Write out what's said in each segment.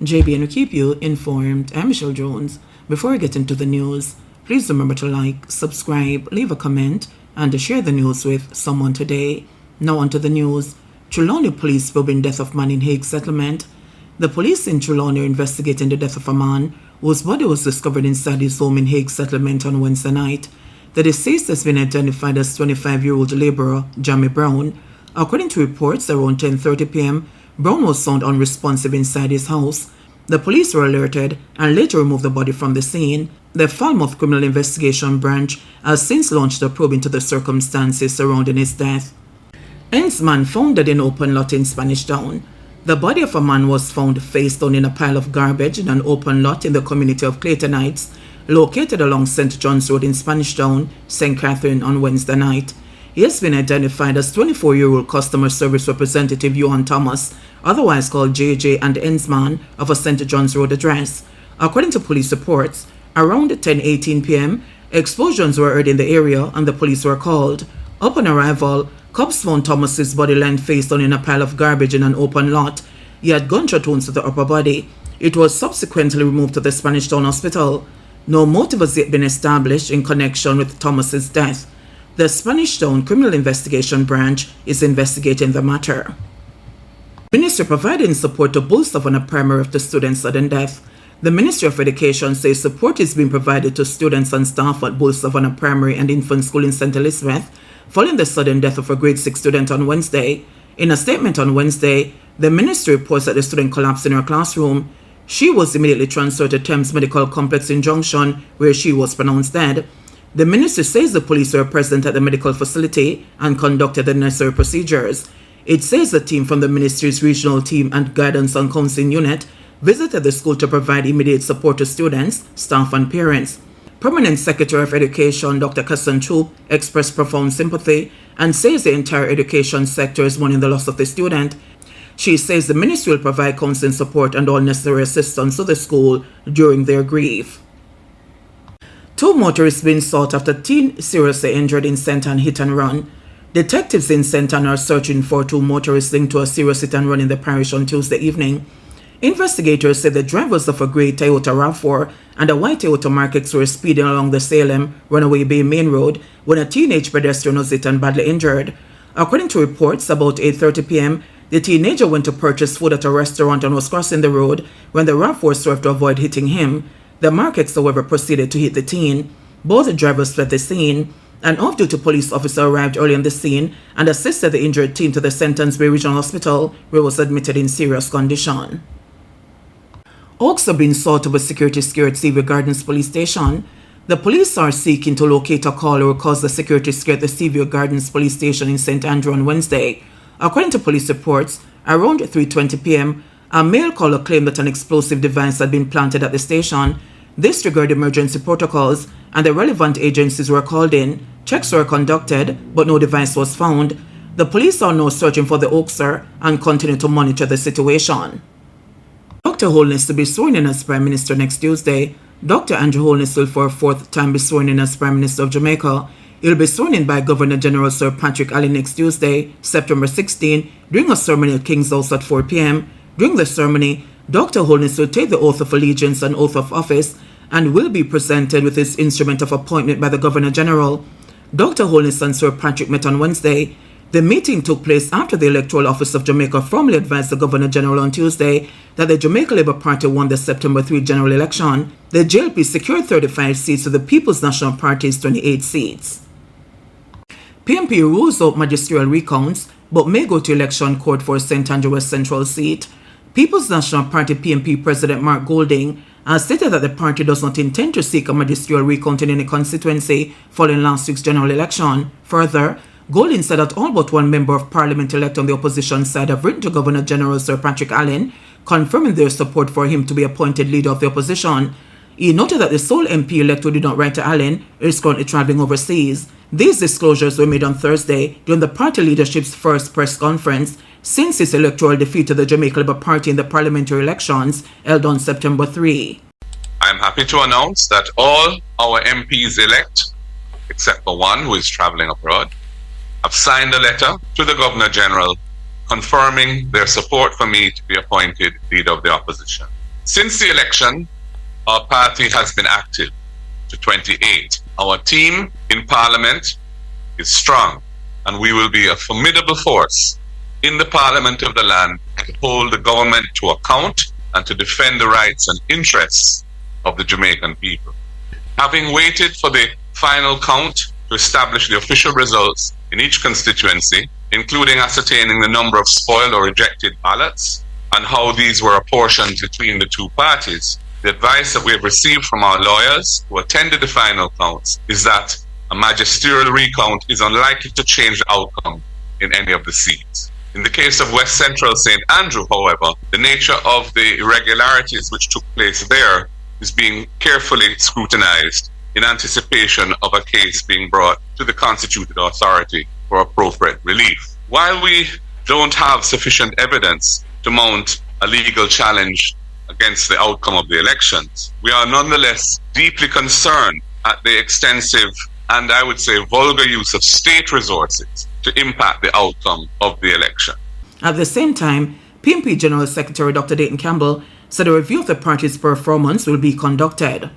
JBNN will keep you informed. I'm Michelle Jones. Before we get into the news, please remember to like, subscribe, leave a comment, and to share the news with someone today. Now on to the news. Trelawny police probing death of man in Hague settlement. The police in Trelawny are investigating the death of a man whose body was discovered inside his home in Hague settlement on Wednesday night. The deceased has been identified as 25-year-old laborer Jamie Brown. According to reports, around 10:30 p.m., Brown was found unresponsive inside his house. The police were alerted and later removed the body from the scene. The Falmouth Criminal Investigation Branch has since launched a probe into the circumstances surrounding his death. Man found dead in open lot in Spanish Town. The body of a man was found face down in a pile of garbage in an open lot in the community of Claytonites, located along St. John's Road in Spanish Town, St. Catherine, on Wednesday night. He has been identified as 24-year-old customer service representative Johan Thomas, otherwise called JJ and Ensman, of a St. John's Road address. According to police reports, around 10:18 p.m., explosions were heard in the area and the police were called. Upon arrival, cops found Thomas's body lying face down in a pile of garbage in an open lot. He had gunshot wounds to the upper body. It was subsequently removed to the Spanish Town Hospital. No motive has yet been established in connection with Thomas's death. The Spanish Town Criminal Investigation Branch is investigating the matter. Ministry providing support to Bull Savannah Primary after students' sudden death. The Ministry of Education says support is being provided to students and staff at Bull Savannah Primary and Infant School in St. Elizabeth following the sudden death of a grade 6 student on Wednesday. In a statement on Wednesday, the ministry reports that the student collapsed in her classroom. She was immediately transferred to Thames Medical Complex in Junction, where she was pronounced dead. The ministry says the police were present at the medical facility and conducted the necessary procedures. It says the team from the ministry's regional team and guidance and counseling unit visited the school to provide immediate support to students, staff, and parents. Permanent Secretary of Education Dr. Kassan Troop expressed profound sympathy and says the entire education sector is mourning the loss of the student. She says the ministry will provide counseling support and all necessary assistance to the school during their grief. Two motorists being sought after teen seriously injured in St. Ann hit and run. Detectives in St. Ann are searching for two motorists linked to a serious hit and run in the parish on Tuesday evening. Investigators said the drivers of a grey Toyota RAV4 and a white Toyota Mark X were speeding along the Salem Runaway Bay Main Road when a teenage pedestrian was hit and badly injured. According to reports, about 8:30 p.m., the teenager went to purchase food at a restaurant and was crossing the road when the RAV4 swerved to avoid hitting him. The Mark X, however, proceeded to hit the teen. Both drivers fled the scene. An off-duty police officer arrived early on the scene and assisted the injured teen to the St. Anne's Bay Regional Hospital, where he was admitted in serious condition. Oaks are being sought over security scare at Seaview Gardens Police Station. The police are seeking to locate a caller who caused the security scare at the Seaview Gardens Police Station in St. Andrew on Wednesday. According to police reports, around 3:20 p.m., a male caller claimed that an explosive device had been planted at the station. This triggered emergency protocols, and the relevant agencies were called in. Checks were conducted, but no device was found. The police are now searching for the hoaxer and continue to monitor the situation. Dr. Holness to be sworn in as Prime Minister next Tuesday. Dr. Andrew Holness will for a fourth time be sworn in as Prime Minister of Jamaica. He will be sworn in by Governor General Sir Patrick Allen next Tuesday, September 16, during a ceremony at King's House at 4 p.m. During the ceremony, Dr. Holness will take the oath of allegiance and oath of office and will be presented with his instrument of appointment by the Governor General. Dr. Holness and Sir Patrick met on Wednesday. The meeting took place after the Electoral Office of Jamaica formally advised the Governor General on Tuesday that the Jamaica Labour Party won the September 3 general election. The JLP secured 35 seats to the People's National Party's 28 seats. PMP rules out magisterial recounts but may go to election court for St. Andrew West Central seat. People's National Party PMP President Mark Golding has stated that the party does not intend to seek a magisterial recount in any constituency following last week's general election. Further, Golding said that all but one member of parliament elect on the opposition side have written to Governor General Sir Patrick Allen, confirming their support for him to be appointed leader of the opposition. He noted that the sole MP elect who did not write to Allen is currently travelling overseas. These disclosures were made on Thursday during the party leadership's first press conference since its electoral defeat to the Jamaica Labour Party in the parliamentary elections held on September 3. I am happy to announce that all our MPs elect, except for one who is travelling abroad, have signed a letter to the Governor General confirming their support for me to be appointed leader of the opposition. Since the election, our party has been active to 28. Our team in Parliament is strong, and we will be a formidable force in the Parliament of the land to hold the government to account and to defend the rights and interests of the Jamaican people. Having waited for the final count to establish the official results in each constituency, including ascertaining the number of spoiled or rejected ballots and how these were apportioned between the two parties, the advice that we have received from our lawyers who attended the final counts is that a magisterial recount is unlikely to change the outcome in any of the seats. In the case of West Central St. Andrew, however, the nature of the irregularities which took place there is being carefully scrutinized in anticipation of a case being brought to the constituted authority for appropriate relief. While we don't have sufficient evidence to mount a legal challenge against the outcome of the elections, we are nonetheless deeply concerned at the extensive and I would say vulgar use of state resources to impact the outcome of the election. At the same time, PNP General Secretary Dr. Dayton Campbell said a review of the party's performance will be conducted.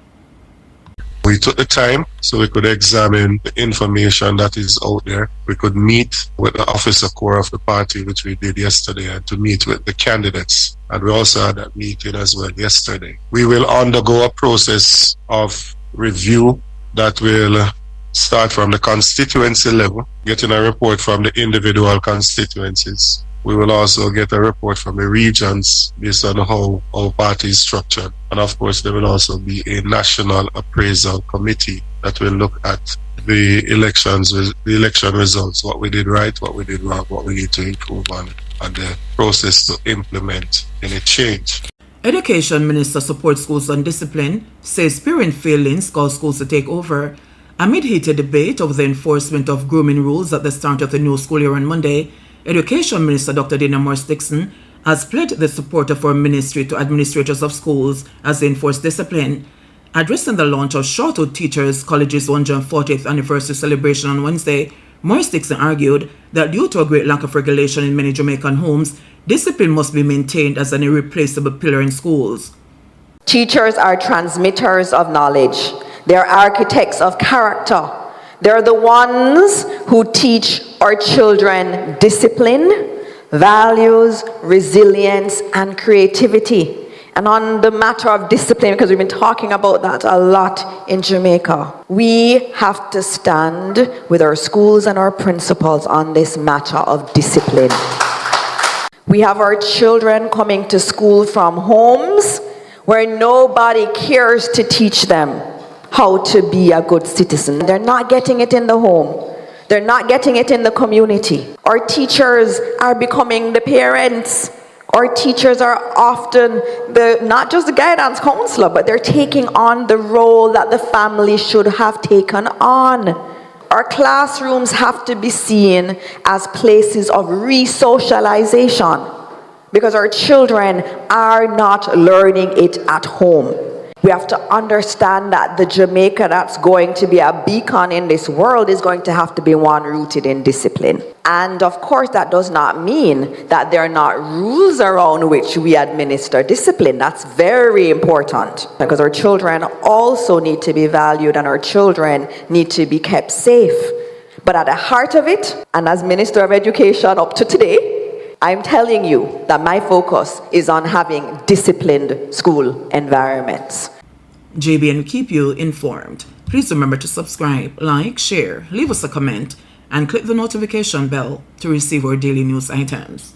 We took the time so we could examine the information that is out there. We could meet with the officer core of the party, which we did yesterday, and to meet with the candidates. And we also had that meeting as well yesterday. We will undergo a process of review that will start from the constituency level, getting a report from the individual constituencies. We will also get a report from the regions based on how our party is structured. And of course, there will also be a national appraisal committee that will look at the election results, what we did right, what we did wrong, what we need to improve on, and the process to implement any change. Education Minister supports schools on discipline, says parent failings cause schools to take over. Amid heated debate over the enforcement of grooming rules at the start of the new school year on Monday, Education Minister Dr. Dana Morris-Dixon has pledged the support of our ministry to administrators of schools as they enforce discipline. Addressing the launch of Shortwood Teachers College's 140th anniversary celebration on Wednesday, Morris-Dixon argued that due to a great lack of regulation in many Jamaican homes, discipline must be maintained as an irreplaceable pillar in schools. Teachers are transmitters of knowledge. They're architects of character. They're the ones who teach our children discipline, values, resilience, and creativity. And on the matter of discipline, because we've been talking about that a lot in Jamaica, we have to stand with our schools and our principals on this matter of discipline. We have our children coming to school from homes where nobody cares to teach them how to be a good citizen. They're not getting it in the home. They're not getting it in the community. Our teachers are becoming the parents. Our teachers are often not just the guidance counselor, but they're taking on the role that the family should have taken on. Our classrooms have to be seen as places of re-socialization because our children are not learning it at home. We have to understand that the Jamaica that's going to be a beacon in this world is going to have to be one rooted in discipline. And of course, that does not mean that there are not rules around which we administer discipline. That's very important because our children also need to be valued and our children need to be kept safe. But at the heart of it, and as Minister of Education up to today, I'm telling you that my focus is on having disciplined school environments. JBNN will keep you informed. Please remember to subscribe, like, share, leave us a comment, and click the notification bell to receive our daily news items.